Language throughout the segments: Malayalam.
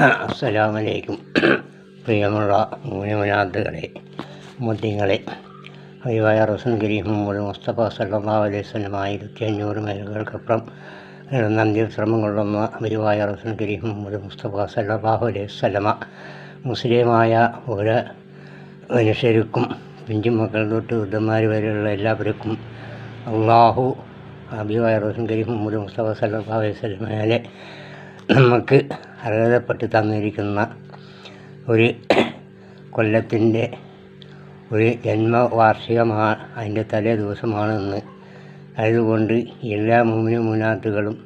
അസ്സലാമലൈക്കും. പ്രിയമുള്ള മുഅ്മിനാത്തുകളെ, മുഅ്മിനീങ്ങളെ, ഹബീബായ റസൂൽ കരീം മുഹമ്മദ് മുസ്തഫ സല്ലല്ലാഹു അലൈഹി വസല്ലം 1500 മൈലുകൾക്കപ്പുറം അന്ത്യവിശ്രമം കൊള്ളുന്ന ഹബീബായ റസൂൽ കരീം മുഹമ്മദ് മുസ്തഫ സല്ലല്ലാഹു അലൈഹി വസല്ലമ മുസ്ലിമായ ഓരോ മനുഷ്യർക്കും പിഞ്ചുമക്കൾ തൊട്ട് വൃദ്ധന്മാർ വരെയുള്ള എല്ലാവർക്കും അള്ളാഹു ഹബീബായ റസൂൽ കരീം മുഹമ്മദ് മുസ്തഫ സല്ലല്ലാഹു അലൈഹി വസല്ലമയെ നമുക്ക് അർഹതപ്പെട്ട് തന്നിരിക്കുന്ന ഒരു കൊല്ലത്തിൻ്റെ ഒരു ജന്മവാർഷികമാണ്, അതിൻ്റെ തലേ ദിവസമാണെന്ന്. അതുകൊണ്ട് എല്ലാ മുഅ്മിനാത്തുകളും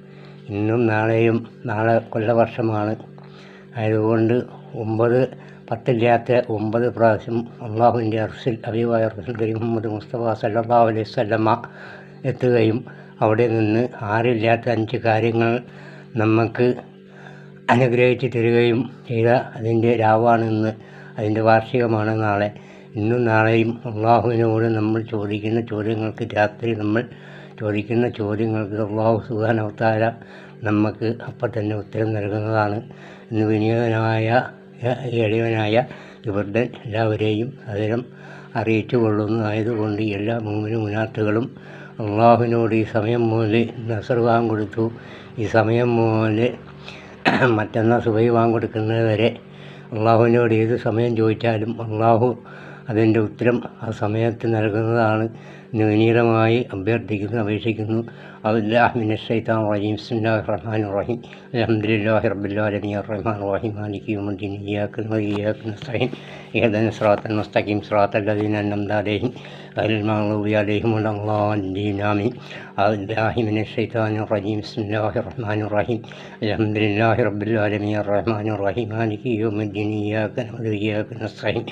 ഇന്നും നാളെയും, നാളെ കൊല്ലവർഷമാണ്. അതുകൊണ്ട് 10 പ്രാവശ്യം അള്ളാഹുവിൻ്റെ അർശിൽ ഹബീബായ റസൂൽ കരീം മുഹമ്മദ് മുസ്തഫ സല്ലല്ലാഹു അലൈഹി വസല്ലമ എത്തുകയും അവിടെ നിന്ന് 5 കാര്യങ്ങൾ നമുക്ക് അനുഗ്രഹിച്ച് തരികയും ചെയ്ത അതിൻ്റെ രാവാണെന്ന്. അതിൻ്റെ വാർഷികമാണ് നാളെ. ഇന്നും നാളെയും അള്ളാഹുവിനോട് നമ്മൾ ചോദിക്കുന്ന ചോദ്യങ്ങൾക്ക്, രാത്രി നമ്മൾ ചോദിക്കുന്ന ചോദ്യങ്ങൾക്ക് അള്ളാഹു സുബ്ഹാനഹു വ തആല നമുക്ക് അപ്പം തന്നെ ഉത്തരം നൽകുന്നതാണ്. ഇന്ന് വിനീതനായ എളിയവനായ ഇവരുടെ എല്ലാവരെയും അതിലും അറിയിച്ചു കൊള്ളുന്നു. ആയതുകൊണ്ട് എല്ലാ മുഅ്മിനാത്തുകളും അള്ളാഹുവിനോട് ഈ സമയം മുതൽ നസർ കൊടുത്തു, ഈ സമയം മുതൽ മറ്റന്നാൾ സുബഹി കൊടുക്കുന്നത് വരെ അള്ളാഹുവിനോട് ഏത് സമയം ചോദിച്ചാലും അള്ളാഹു അതിൻ്റെ ഉത്തരം ആ സമയത്ത് നൽകുന്നതാണ് എന്ന് വിനീതമായി അഭ്യർത്ഥിക്കുന്നു, അപേക്ഷിക്കുന്നു. അഊദുബില്ലാഹി മിനശ് ശൈത്വാനിർ റജീം. ബിസ്മില്ലാഹിർ റഹ്മാനിർ റഹീം. അൽഹംദുലില്ലാഹി റബ്ബിൽ ആലമീൻ അർറഹ്മാനിർ റഹീം മാലികി യൗമിദ്ദീൻ ഇയ്യാക നഅ്ബുദു വഇയ്യാക നസ്തഈൻ ഇഹ്ദിനസ് സിറാത്തൽ മുസ്തഖീം സിറാത്തൽ ലദീന അൻഅംത അലൈഹിം ഗൈറിൽ മഗ്ദൂബി അലൈഹിം വലദ്ദാലിൻ. ആമീൻ. അഊദുബില്ലാഹി മിനശ് ശൈത്വാനിർ റജീം. ബിസ്മില്ലാഹിർ റഹ്മാനിർ റഹീം. അൽഹംദുലില്ലാഹി റബ്ബിൽ ആലമീൻ അർറഹ്മാനിർ റഹീം മാലികി യൗമിദ്ദീൻ ഇയ്യാക നഅ്ബുദു വഇയ്യാക നസ്തഈൻ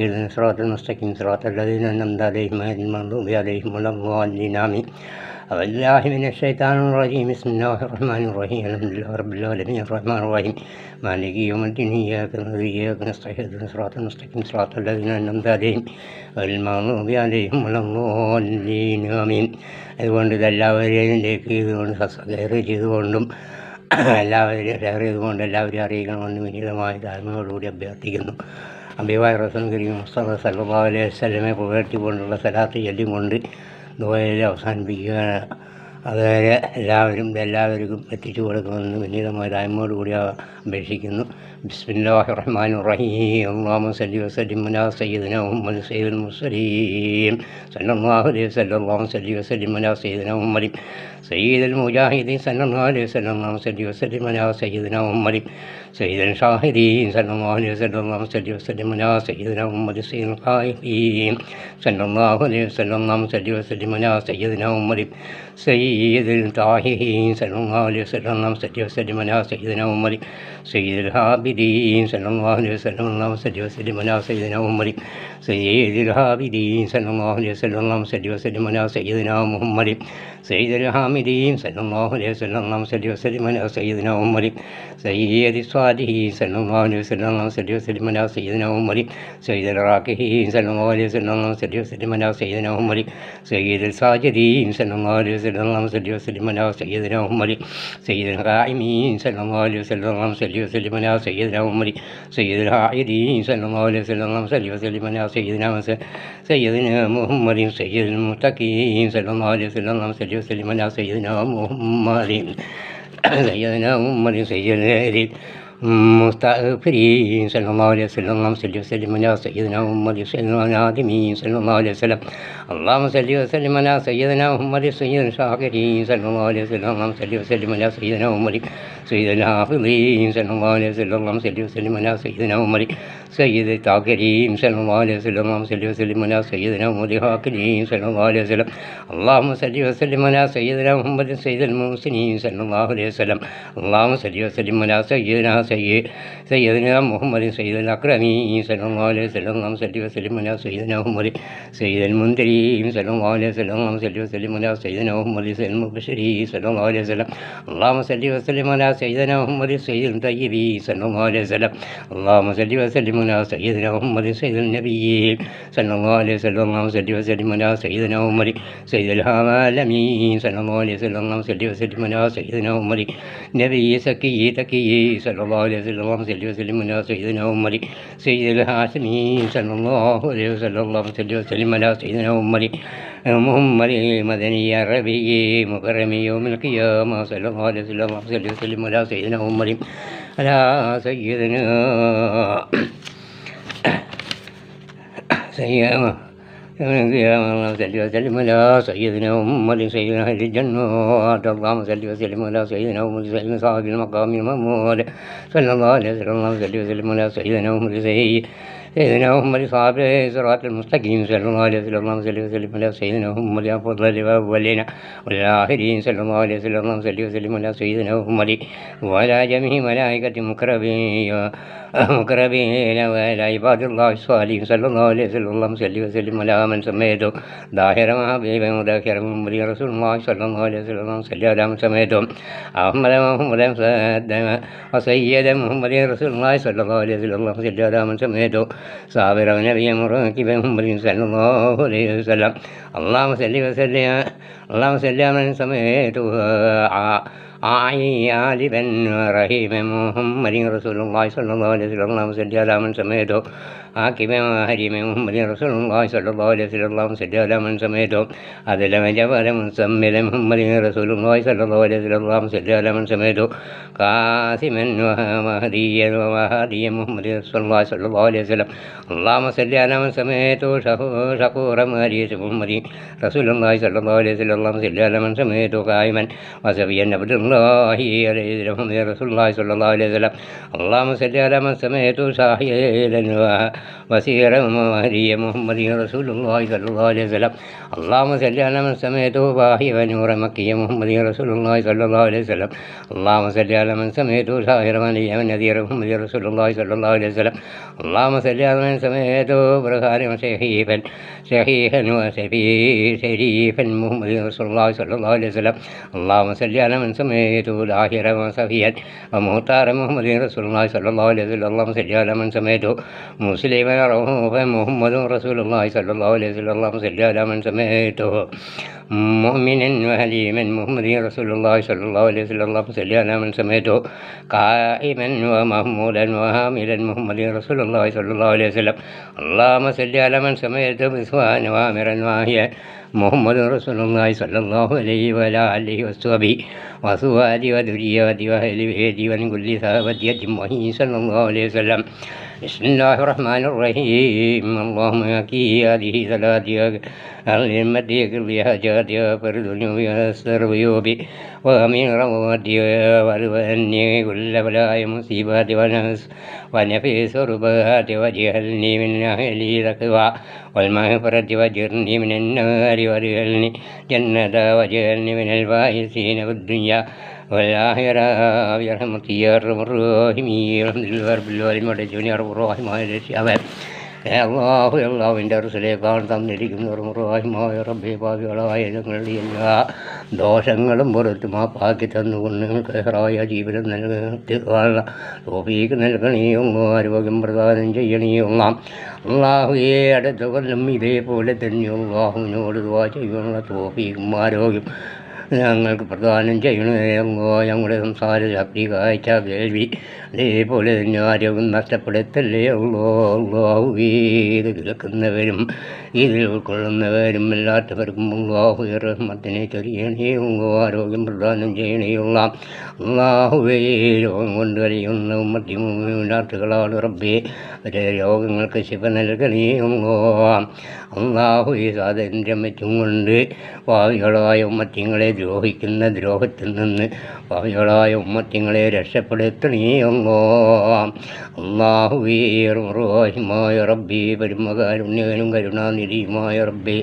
ഇഹ്ദിനസ് സിറാത്തൽ മുസ്തഖീം സിറാത്തൽ ലദീന അൻഅംത അലൈഹിം ഗൈറിൽ മഗ്ദൂബി അലൈഹിം വലദ്ദാലിൻ. ആമീൻ. أعوذ بالله من الشيطان الرجيم. بسم الله الرحمن الرحيم. الحمد لله رب العالمين الرحمن الرحيم مالك يوم الدين إياك نعبد وإياك نستعين اهدنا الصراط المستقيم صراط الذين أنعمت عليهم غير المغضوب عليهم ولا الضالين. ആമീൻ. അതുകൊണ്ട് ഇതെല്ലാവരെയും ഇതുകൊണ്ട് സബ്സ്ക്രൈബ് ചെയ്തുകൊണ്ടും എല്ലാവരെയും ഷെയർ ചെയ്തുകൊണ്ട് എല്ലാവരെയും അറിയിക്കണമെന്ന് വിനീതമായ താഴ്മയോടുകൂടി അഭ്യർത്ഥിക്കുന്നു. ഹബീബായ റസൂൽ കരീം മുസ്തഫ സല്ലല്ലാഹു അലൈഹി വസല്ലമയെ പുകഴ്ത്തിക്കൊണ്ടുള്ള സലാത്ത് ചൊല്ലിക്കൊണ്ട് ദുആയിൽ അവസാനിപ്പിക്കുകയാണ്. അതുവരെ എല്ലാവർക്കും എത്തിച്ചു കൊടുക്കണമെന്ന് വിനീതമായ താഴ്മയോടുകൂടി അപേക്ഷിക്കുന്നു. ബിസ്മില്ലാഹിർ റഹ്മാനിർ റഹീം. അല്ലാഹുമ്മ സല്ലി വസല്ലിം അലാ സയ്യിദിനാ മുഹമ്മദ് സയ്യിദുൽ മുർസലീൻ സല്ലല്ലാഹു അലൈഹി വസല്ലം. അല്ലാഹുമ്മ സല്ലി വസല്ലിം അലാ സയ്യിദിനാ മുഹമ്മദ് സയ്യിദുൽ മുജാഹിദീൻ സല്ലല്ലാഹു അലൈഹി വസല്ലം. അല്ലാഹുമ്മ സല്ലി വസല്ലിം അലാ സയ്യിദിനാ മുഹമ്മദ് സയ്യിദുൽ ഷാഹിദീൻ സല്ലല്ലാഹു അലൈഹി വസല്ലം. അല്ലാഹുമ്മ സല്ലി വസല്ലിം അലാ സയ്യിദിനാ മുഹമ്മദ് സയ്യിദുൽ ഖായിഫീൻ സല്ലല്ലാഹു അലൈഹി വസല്ലം. അല്ലാഹുമ്മ സല്ലി വസല്ലിം അലാ സയ്യിദിനാ മുഹമ്മദ് സയ്യിദുൽ താഹിരീൻ സല്ലല്ലാഹു അലൈഹി വസല്ലം. അല്ലാഹുമ്മ സല്ലി വസല്ലിം അലാ സയ്യിദിനാ മുഹമ്മദ് സയ്യിദുൽ ഹാബിദീൻ സല്ലല്ലാഹു അലൈഹി വസല്ലം. അല്ലാഹുമ്മ സല്ലി വസല്ലിം അലാ സയ്യിദിനാ മുഹമ്മദ് സയ്യിദുൽ ഹാബിദീൻ സല്ലല്ലാഹു അലൈഹി വസല്ലം. അല്ലാഹുമ്മ സല്ലി വസല്ലിം അലാ സയ്യിദിനാ മുഹമ്മദ് സയ്യിദുൽ ഹാമിദീൻ സല്ലല്ലാഹു അലൈഹി വസല്ലം. അല്ലാഹുമ്മ സല്ലി വസല്ലിം അലാ സയ്യിദിനാ മുഹമ്മദ് സയ്യിദുസ് സ്വാലിഹീൻ സല്ലല്ലാഹു അലൈഹി വസല്ലം. അല്ലാഹുമ്മ സല്ലി വസല്ലിം അലാ സയ്യിദിനാ മുഹമ്മദ് സയ്യിദുൽ റാക്കിഈൻ സല്ലല്ലാഹു അലൈഹി വസല്ലം. അല്ലാഹുമ്മ സല്ലി വസല്ലിം അലാ സയ്യിദിനാ മുഹമ്മദ് സയ്യിദുൽ സാജിദീൻ സല്ലല്ലാഹു അലൈഹി വസല്ലം. അല്ലാഹുമ്മ സല്ലി വസല്ലിം അലാ സയ്യിദിനാ മുഹമ്മദ് സയ്യിദുൽ ഖായിമീൻ സല്ലല്ലാഹു അലൈഹി വസല്ലം. അല്ലാഹുമ്മ സല്ലി വസല്ലിം അലാ സയ്യിദിനാ മുഹമ്മദ് സയ്യിദുൽ ഹായിദീൻ സല്ലല്ലാഹു അലൈഹി വസല്ലം. അല്ലാഹുമ്മ സല്ലി വസല്ലിം അലാ സയ്യിദിനാ മുഹമ്മദ് സയ്യിദുൽ മുത്തഖീൻ സല്ലല്ലാഹു അലൈഹി വസല്ലം. അല്ലാഹുമ്മ സല്ലി വസല്ലിം അലാ സയ്യിദിനാ മുഹമ്മദ് സയ്യിദുൽ മുസ്തഗ്ഫിരീൻ സല്ലല്ലാഹു അലൈഹി വസല്ലം. അല്ലാഹുമ്മ സല്ലി വസല്ലിം അലാ സയ്യിദിനാ മുഹമ്മദ് സയ്യിദുൽ നാദിമീൻ സല്ലല്ലാഹു അലൈഹി വസല്ലം. അല്ലാഹുമ്മ സല്ലി വസല്ലിം അലാ സയ്യിദിനാ മുഹമ്മദ് സയ്യിദുൽ ഷാകിരീൻ സല്ലല്ലാഹു അലൈഹി വസല്ലം. അല്ലാഹുമ്മ സല്ലി വസല്ലിം അലാ സയ്യിദിനാ മുഹമ്മദ് സയ്യിദുൽ ഹാഫിളീൻ സല്ലല്ലാഹു അലൈഹി വസല്ലം. അല്ലാഹുമ്മ സല്ലി വസല്ലിം അലാ സയ്യിദിനാ മുഹമ്മദ് സയ്യിദുൽ താകിരീൻ സല്ലല്ലാഹു അലൈഹി വസല്ലം. അല്ലാഹുമ്മ സല്ലി വസല്ലിം അലാ സയ്യിദിനാ മുഹമ്മദ് ഹാക്കിരീൻ സല്ലല്ലാഹു അലൈഹി വസല്ലം. അല്ലാഹുമ്മ സല്ലി വസല്ലിം അലാ സയ്യിദിനാ മുഹമ്മദ് സയ്യിദുൽ മുഹ്സിനീൻ സല്ലല്ലാഹു അലൈഹി വസല്ലം. അല്ലാഹുമ്മ സല്ലി വസല്ലിം അലാ സയ്യിദിനാ മുഹമ്മദ് സയ്യിദുൽ അക്രമീൻ സല്ലല്ലാഹു അലൈഹി വസല്ലം. അല്ലാഹുമ്മ സല്ലി വസല്ലിം അലാ സയ്യിദിനാ മുഹമ്മദ് സയ്യിദുൽ മുൻദിരീൻ സല്ലല്ലാഹു അലൈഹി വസല്ലം. അല്ലാഹുമ്മ സല്ലി വസല്ലിം അലാ സയ്യിദിനാ മുഹമ്മദ് സയ്യിദുൽ മുബശ്ശിരീൻ സല്ലല്ലാഹു അലൈഹി വസല്ലം. അല്ലാഹുമ്മ സല്ലി വസല്ലിം അലാ സയ്യിദിനാ മുഹമ്മദ് സയ്യിദുൽ തയ്യിബീൻ സല്ലല്ലാഹു അലൈഹി വസല്ലം. അല്ലാഹുമ്മ സല്ലി വസല്ലിം അലാ സയ്യിദിനാ മുഹമ്മദ് സയ്യിദുൽ നബിയ്യീൻ സല്ലല്ലാഹു അലൈഹി വസല്ലം. അല്ലാഹുമ്മ സല്ലി വസല്ലിം അലാ സയ്യിദിനാ മുഹമ്മദ് സയ്യിദുൽ ആലമീൻ സല്ലല്ലാഹു അലൈഹി വസല്ലം. അല്ലാഹുമ്മ സല്ലി വസല്ലിം അലാ സയ്യിദിനാ മുഹമ്മദ് നബിയ്യ സക്കിയ്യ തഖിയ്യ സല്ലല്ലാഹു الله عليه وسلم اللهم صل وسلم على سيدنا محمد سيد الحاشمين صلى الله عليه وسلم اللهم صل وسلم على سيدنا محمد محمد المدني الربيع مكرم يوم القيامة صلى الله عليه وسلم اللهم صل وسلم على سيدنا محمد على سيدنا سيدنا اللهم صل وسلم على سيدنا محمد سيدنا أهل الجنة اللهم صل وسلم على سيدنا محمد سيدنا صاحب المقام المحمود صلى الله عليه وسلم اللهم صل وسلم على سيدنا محمد سيدنا محمد صاحب الصراط المستقيم صلى الله عليه وسلم اللهم صل وسلم على سيدنا محمد أفضل الأولين والآخرين صلى الله عليه وسلم اللهم صل وسلم على سيدنا محمد وعلى جميع ملائكة مقربين وعلى عباد الله الصالحين صلى الله عليه وسلم اللهم صل وسلم على من سميته ظاهرا وحبيبا وذاكرا محمد رسول الله صلى الله عليه وسلم اللهم صل على من سميته أحمد محمد وسيدا محمد رسول الله صلى الله عليه وسلم اللهم صل على من سميته صابرا ونبيا مراكبا محمد صلى الله عليه وسلم اللهم صل وسلم اللهم صل على من سميته عالبا ورحيما محمد رسول الله صلى الله عليه وسلم اللهم صل على من سميته حاكما وحريما محمد رسول الله صلى الله عليه وسلم اللهم صل على من سميته عدلا وجبارا مسملا محمد رسول الله صلى الله عليه وسلم اللهم صل على من سميته قاسما وهديا وهاديا محمد رسول الله صلى الله عليه وسلم اللهم صل على من سميته شكورا مريس محمد رسول الله صلى الله عليه وسلم اللهم صل على من سميته قائما وسبيا عبد الله عليه محمد رسول الله صلى الله عليه وسلم اللهم صل على من سميته شاهدا وسيرا وهديا محمد رسول الله صلى الله عليه وسلم اللهم صل على من سميته باهي ونور مكي محمد رسول الله صلى الله عليه وسلم اللهم صل على من سميته شاهرا ونبيا ونذير محمد رسول الله صلى الله عليه وسلم اللهم صل على من سميته برهان وشهيفا وشريفا محمد رسول الله صلى الله عليه وسلم اللهم صل على من سميته لاهرا وصفيا ومختارا محمد رسول الله صلى الله عليه وسلم اللهم صل على من سميته مسلما رؤوفا محمد رسول الله صلى الله عليه وسلم اللهم صل على من سميته مؤمنا وهليما محمد رسول الله صلى الله عليه وسلم اللهم صل على من سميته قائما ومحمودا وحاملا محمد رسول الله صلى الله عليه وسلم اللهم صل على من سميته بسوان وامرا واهيا محمد رسول الله صلى الله عليه وعلى آله وصحبه وأزواجه وذريته وأهل بيته ومن كل ثابت أجمعين صلى الله عليه وسلم بسم الله الرحمن الرحيم اللهم يكي هذه صلاتي الهمتي كل حاجاتي فردني ويسر ويوبي وأمين رواتي والواني كل بلاء مصيبات ونفس ونفي سربات وجهلني من أهل ذكوى والمغفرة وجرني من النار وادخلني جنة وجعلني من الفائزين في الدنيا والآخرة برحمتك يا أرحم الراحمين الحمد لله رب العالمين والجميع رب الراحمين എൻ്റെ അറുസിലേക്കാൾ തന്നിരിക്കുന്ന റഹ്മായ റബ്ബേ പാപികളായ ഞങ്ങളുടെ എല്ലാ ദോഷങ്ങളും പുറത്ത് മാപ്പാക്കി തന്നുകൊണ്ട് ഹെറായ ജീവിതം നൽകുന്ന തോഫീക്ക് നൽകണേയുള്ള ആരോഗ്യം പ്രദാനം ചെയ്യണേയുള്ള അള്ളാഹുവേ അടുത്ത കൊല്ലം ഇതേപോലെ തന്നെ അള്ളാഹുവിനോട് ദുആ ചെയ്യാനുള്ള തോഫീക്കും ആരോഗ്യം ഞങ്ങൾക്ക് പ്രദാനം ചെയ്യണമോ ഞങ്ങളുടെ സംസാര ശക്തി കാഴ്ച കേൾവി അതേപോലെ തന്നെ ആരോഗ്യം നഷ്ടപ്പെടുത്തല്ലേ ഇത് കേൾക്കുന്നവരും ഇതിൽ ഉൾക്കൊള്ളുന്നവരും എല്ലാത്തവർക്കും റഹ്മത്തിനെ ചൊരിയണേ ആരോഗ്യം പ്രദാനം ചെയ്യണേയുള്ള അള്ളാഹുവേ രോഗം കൊണ്ട് കഴിയുന്ന മധ്യമുണ്ടാട്ടുകളാണ് റബ്ബേ അവരെ രോഗങ്ങൾക്ക് ശിവ നൽകണേ അള്ളാഹുവേ സ്വാതന്ത്ര്യം വെച്ചും കൊണ്ട് ഭാവികളായ ഉമ്മത്തിങ്ങളെ ദ്രോഹിക്കുന്ന ദ്രോഹത്തിൽ നിന്ന് ഭാവികളായ ഉമ്മത്തിങ്ങളെ രക്ഷപ്പെടുത്തണേ അള്ളാഹുവേ റഹ്മായ റബ്ബേ പരമകാരുണ്യകനും കരുണാനിധിയുമായ റബ്ബേ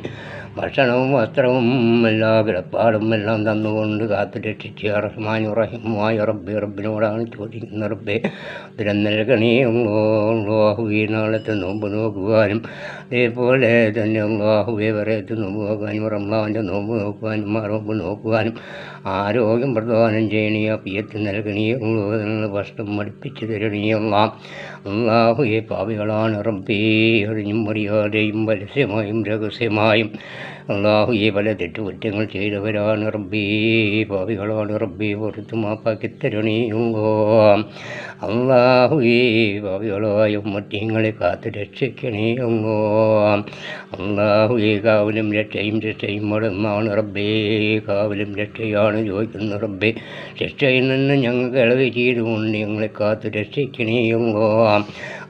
ഭക്ഷണവും വസ്ത്രവും എല്ലാ കിടപ്പാടും എല്ലാം തന്നുകൊണ്ട് കാത്തു രക്ഷിച്ച് റഹ്മാനു റഹീമായ റബ്ബേ റബ്ബിനോടാണ് ചോദിക്കുന്ന റബ്ബേ ഉത്തരം നൽകണേ അല്ലാഹുവേ നാളത്തെ നോമ്പ് നോക്കുവാനും അതേപോലെ തന്നെ അല്ലാഹുവേ പറയത്ത് നോമ്പ് നോക്കാനും റമളാൻ്റെ നോമ്പ് നോക്കുവാനും നോമ്പ് നോക്കുവാനും ആരോഗ്യം പ്രദാനം ചെയ്യണേ അപ്പിയത്ത് നൽകണേ ഭക്ഷണം മടുപ്പിച്ച് തരണേ അല്ലാഹുവേ പാപികളാണ് റബ്ബേ അറിഞ്ഞും അറിയാതെയും പരസ്യമായും രഹസ്യമായും അള്ളാഹുവേ പല തെറ്റുകുറ്റങ്ങൾ ചെയ്തവരാണ് റബ്ബേ, പാപികളാണ് റബ്ബേ, പുറത്ത് മാപ്പാക്കി തരണേ അള്ളാഹുവേ, പാപികളായ ഉമ്മത്തിങ്ങളെ കാത്ത് രക്ഷിക്കണേ അള്ളാഹുവേ, കാവലും രക്ഷയും മടന്നാണ് റബ്ബേ, കാവലും രക്ഷയാണ് ചോദിക്കുന്ന റബ്ബേ. രക്ഷയിൽ നിന്ന് ഞങ്ങൾക്ക് ഇളവ് ചെയ്തുകൊണ്ട് ഞങ്ങളെ കാത്ത് രക്ഷിക്കണേ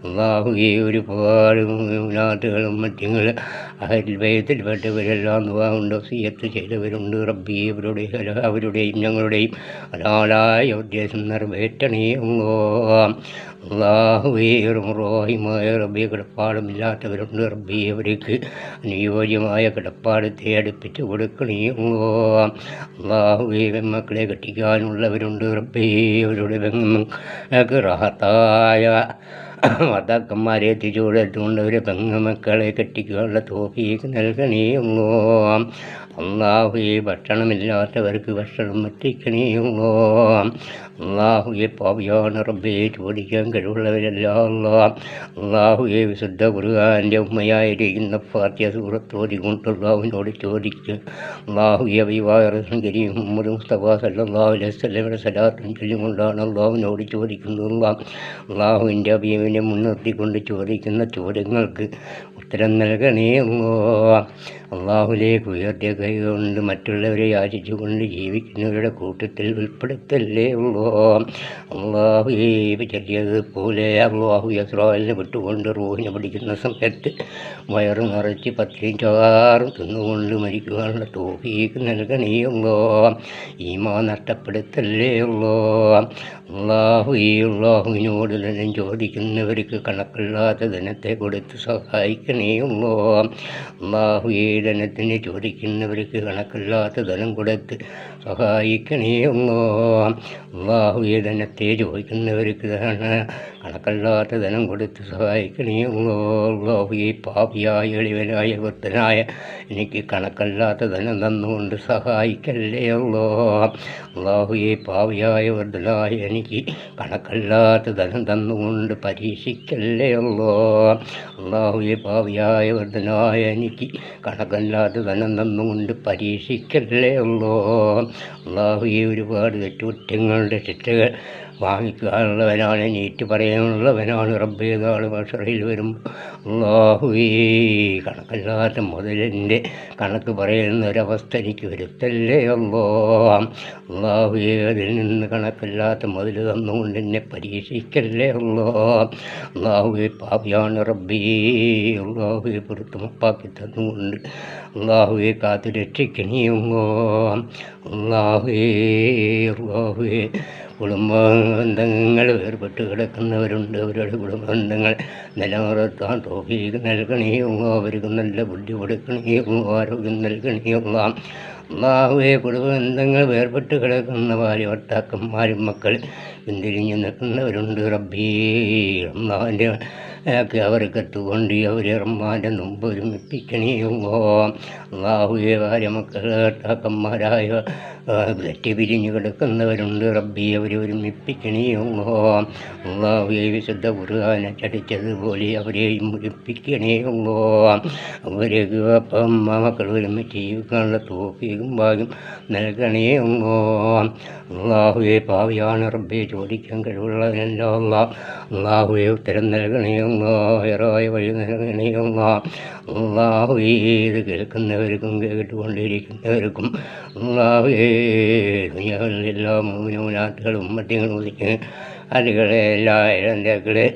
അള്ളാഹുവേ, ഒരുപാട് നാട്ടുകളും മറ്റുങ്ങൾ അഹൽബൈത്തിൽപ്പെട്ടവരെല്ലാം ദുആ വസിയ്യത്ത് ചെയ്തവരുണ്ട് റബ്ബേ. അവരുടെയും ഞങ്ങളുടെയും ഹലാലായ ഉദ്ദേശം നിറവേറ്റണേ അള്ളാഹുവേ, റഹീമായ റബ്ബേ, കിടപ്പാടമില്ലാത്തവരുണ്ട് റബ്ബേ, അവർക്ക് അനുയോജ്യമായ കിടപ്പാടത്തെ അടുപ്പിച്ച് കൊടുക്കണേ അള്ളാഹുവേ, പെൺമക്കളെ കെട്ടിക്കാനുള്ളവരുണ്ട് റബ്ബേ, അവരുടെ പെൺമക്കൾക്ക് റാഹത്തായ മാതാക്കന്മാരെ തിരിച്ചുകൊടുത്തുകൊണ്ട് അവരെ പെങ്ങമക്കളെ കെട്ടിക്കാനുള്ള തോഫീക്ക് നൽകണേ അള്ളാഹുവേ, ഭക്ഷണമില്ലാത്തവർക്ക് ഭക്ഷണം എത്തിക്കണേ അള്ളാഹുവേ, പാപിയാണ് റബ്ബേ, ചോദിക്കാൻ കഴിവുള്ളവരല്ല അള്ളാഹുവേ, വിശുദ്ധ ഖുർആന്റെ ഉമ്മയായിരിക്കുന്ന ഫാത്തിഹ സൂറത്ത് ഓതിക്കൊണ്ട് അള്ളാഹുവിനോട് ചോദിക്കുക. അള്ളാഹുവേ, അബീവായ റസൂൽ കരീം മുഹമ്മദ് മുസ്തഫ സല്ലല്ലാഹു അലൈഹി വസല്ലമയുടെ സലാത്തും ചൊല്ലിക്കൊണ്ടാണ് അള്ളാഹുവിനോട് ചോദിക്കുന്നത്. അള്ളാഹുവിൻ്റെ അബീവിനെ മുൻനിർത്തിക്കൊണ്ട് ചോദിക്കുന്ന ചോദ്യങ്ങൾക്ക് ഉത്തരം നൽകണേ അള്ളാഹുലേക്ക് ഉയർത്തിയ കൈകൊണ്ട് മറ്റുള്ളവരെ യാചിച്ചുകൊണ്ട് ജീവിക്കുന്നവരുടെ കൂട്ടത്തിൽ ഉൾപ്പെടുത്തല്ലേ അള്ളാഹുവേ, ചെറിയതുപോലെ അള്ളാഹു ഇസ്രായേലിനെ വിട്ടുകൊണ്ട് റൂഹിനെ പിടിക്കുന്ന സമയത്ത് വയറ് നിറച്ച് പത്തിയും ചാറും തിന്നുകൊണ്ട് മരിക്കുവാനുള്ള തോഫീക്ക് നൽകണേ ഈമാൻ നഷ്ടപ്പെടുത്തല്ലേ അള്ളാഹുവിനോട് തന്നെ ചോദിക്കുന്നവർക്ക് കണക്കില്ലാത്ത ധനത്തെ കൊടുത്ത് സഹായിക്കണേ അള്ളാഹുവേ, ധനത്തിന് ചോദിക്കുന്നവർക്ക് കണക്കില്ലാത്ത ധനം കൊടുത്ത് സഹായിക്കണേ അള്ളാഹുവേ, ധനത്തെ ചോദിക്കുന്നവർക്ക് കണക്കല്ലാത്ത ധനം കൊടുത്ത് സഹായിക്കണേ അള്ളാഹുവേ, പാപിയായ എളിവനായ വൃദ്ധനായ എനിക്ക് കണക്കല്ലാത്ത ധനം തന്നുകൊണ്ട് സഹായിക്കല്ലേ അള്ളാഹുവേ, പാപിയായ വൃദ്ധനായ എനിക്ക് കണക്കല്ലാത്ത ധനം തന്നുകൊണ്ട് പരീക്ഷിക്കല്ലേ അള്ളാഹുവേ, പാപിയായ വൃദ്ധനായ എനിക്ക് കണക്കല്ലാത്ത ധനം തന്നുകൊണ്ട് പരീക്ഷിക്കല്ലേ അള്ളാഹുവേ, ഒരുപാട് തെറ്റുകുറ്റങ്ങളുടെ ശിക്ഷകൾ വാങ്ങിക്കാനുള്ളവനാണ്, നീറ്റ് പറയാനുള്ളവനാണ് റബ്ബേ. നാളെ മഹ്ശറിൽ വരുമ്പോൾ അള്ളാഹുവേ, കണക്കല്ലാത്ത മുതലിൻ്റെ കണക്ക് പറയുന്ന ഒരവസ്ഥ എനിക്ക് വരുത്തല്ലേ അള്ളാഹുവേ, അതിൽ നിന്ന് കണക്കല്ലാത്ത മുതൽ തന്നുകൊണ്ട് എന്നെ പരീക്ഷിക്കല്ലേ അള്ളാഹുവേ, പാപിയാണ് റബ്ബേ. അള്ളാഹുവേ, പുറത്ത് മപ്പാക്കി തന്നുകൊണ്ട് അള്ളാഹുവേ കാത്ത് രക്ഷിക്കണേ അള്ളാഹുവേ, കുടുംബബന്ധങ്ങൾ വേർപെട്ട് കിടക്കുന്നവരുണ്ട്. അവരുടെ കുടുംബബന്ധങ്ങൾ നിലനിർത്താൻ തോഫീക്ക് നൽകണേ അവർക്ക് നല്ല ബുദ്ധി കൊടുക്കണേ ആരോഗ്യം നൽകണേ അള്ളാഹുവേ, കുടുംബബന്ധങ്ങൾ വേർപെട്ട് കിടക്കുന്ന ഭാര്യ ഭർത്താക്കന്മാരും മക്കൾ പിന്തിരിഞ്ഞ് നിൽക്കുന്നവരുണ്ട് റബ്ബേ. അള്ളാഹുവിൻ്റെ അവർക്കെത്തുകൊണ്ട് അവരെ റഹ്മാൻ്റെ മുമ്പ് ഒരുമിപ്പിക്കണേ അള്ളാഹുവേ, ഭാര്യ മക്കൾ ഭർത്താക്കന്മാരായ തെറ്റി പിരിഞ്ഞ് കിടക്കുന്നവരുണ്ട് റബ്ബേ, അവരെ ഒരുമിപ്പിക്കണേ അള്ളാഹുവേ, വിശുദ്ധ ഖുർആനെ ചടിച്ചതുപോലെ അവരെയും ഒരുമിപ്പിക്കണേ അവർക്ക് മക്കൾ ഒരുമിച്ച് ജീവിക്കാനുള്ള തോഫീക്കും ഭാഗ്യം നൽകണേ അള്ളാഹുവേ, പാവിയാണ് റബ്ബേ, ചോദിക്കാൻ കഴിവുള്ളവനല്ല അള്ളാഹുവേ, ഉത്തരം നൽകണേ ഹൈറായ വഴി നൽകണേ അള്ളാഹുവേ, ഇത് കേൾക്കുന്നവർക്കും കേട്ടുകൊണ്ടിരിക്കുന്നവർക്കും അള്ളാഹുവേ, ദുനിയാവിലെല്ലാ മൂനാത്തുകളും മദ്യങ്ങളും ഒതുക്കി അലുകളെ എല്ലാ ഇഴന്തകളെ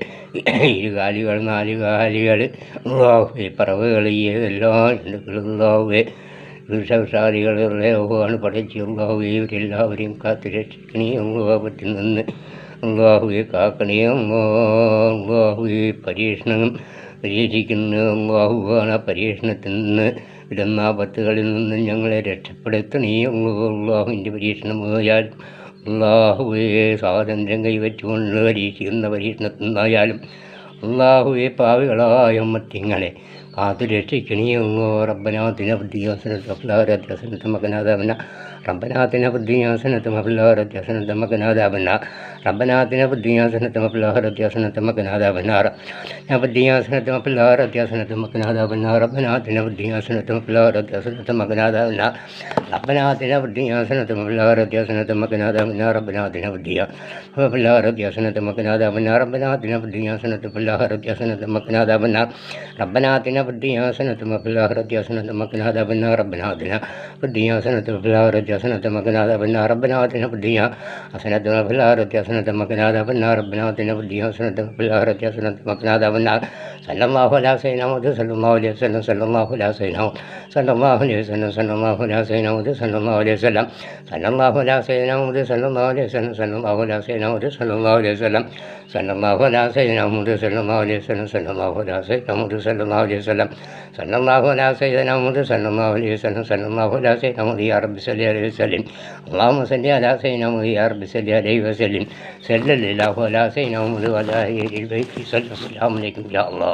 ഇരുകാലികൾ നാലുകാലികൾ അള്ളാഹുവേ, പറവുകൾ ഏതെല്ലാം അള്ളാഹുവേ, വൃക്ഷാദികളെയാണ് പഠിച്ച് അള്ളാഹുവേ, ഇവരെല്ലാവരെയും കാത്ത് രക്ഷിക്കണേ ആപത്തിൽ നിന്ന് അള്ളാഹുവെ കാക്കണേ അള്ളാഹുവെ, പരീക്ഷിക്കുന്ന അള്ളാഹുവാണ്. ആ പരീക്ഷണത്തിൽ നിന്ന് ഇടന്നാപത്തുകളിൽ നിന്ന് ഞങ്ങളെ രക്ഷപ്പെടുത്തണേ അള്ളാഹുവിൻ്റെ പരീക്ഷണമായാലും അള്ളാഹുവെ, സ്വാതന്ത്ര്യം കൈവച്ചുകൊണ്ട് പരീക്ഷിക്കുന്ന പരീക്ഷണത്തിൽ നിന്നായാലും അള്ളാഹുവെ, പാവികളായ മത്യങ്ങളെ കാത്തു രക്ഷിക്കണീയോ റബ്ബനാ ആതിനാ ഫിദ്ദുനിയാ ഹസനത്തും വഫിൽ ആഖിറതി ഹസനത്തും വഖിനാ അദാബന്നാർ ربنا آتنا في الدنيا حسنة وفي الآخرة حسنة وقنا عذاب النار ربنا آتنا في الدنيا حسنة وفي الآخرة حسنة وقنا عذاب النار في الدنيا حسنة وفي الآخرة حسنة وقنا عذاب النار ربنا آتنا في الدنيا حسنة وفي الآخرة حسنة وقنا عذاب النار ربنا آتنا في الدنيا حسنة وفي الآخرة حسنة وقنا عذاب النار ربنا آتنا في الدنيا وفي الآخرة حسنة وقنا عذاب النار ربنا آتنا في الدنيا حسنة وفي الآخرة حسنة وقنا عذاب النار ربنا آتنا في الدنيا حسنة وفي الآخرة حسنة وقنا عذاب النار ربنا آتنا في الدنيا حسنة وفي الآخرة حسنة وقنا عذاب النار ربنا آتنا في الدنيا حسنة وفي الآخرة حسنة وقنا عذاب النار ربنا آتنا في الدنيا حسنة وفي الآخرة حسنة وقنا عذاب النار صلى الله على سيدنا محمد صلى الله عليه وسلم صلى الله على سيدنا صلى الله عليه وسلم صلى الله على سيدنا محمد صلى الله عليه وسلم صلى الله على سيدنا محمد صلى الله عليه وسلم صلى الله على سيدنا محمد صلى الله عليه وسلم صلى الله على سيدنا محمد صلى الله عليه وسلم صلى الله على سيدنا محمد صلى الله عليه وسلم صلى الله على سيدنا محمد صلى الله عليه وسلم صلى الله على سيدنا محمد يا رب صل عليه وسلم اللهم صل على سيدنا محمد يا رب صل عليه وسلم صلى الله على سيدنا محمد وعلى آله البيت صلى الله عليكم يا الله.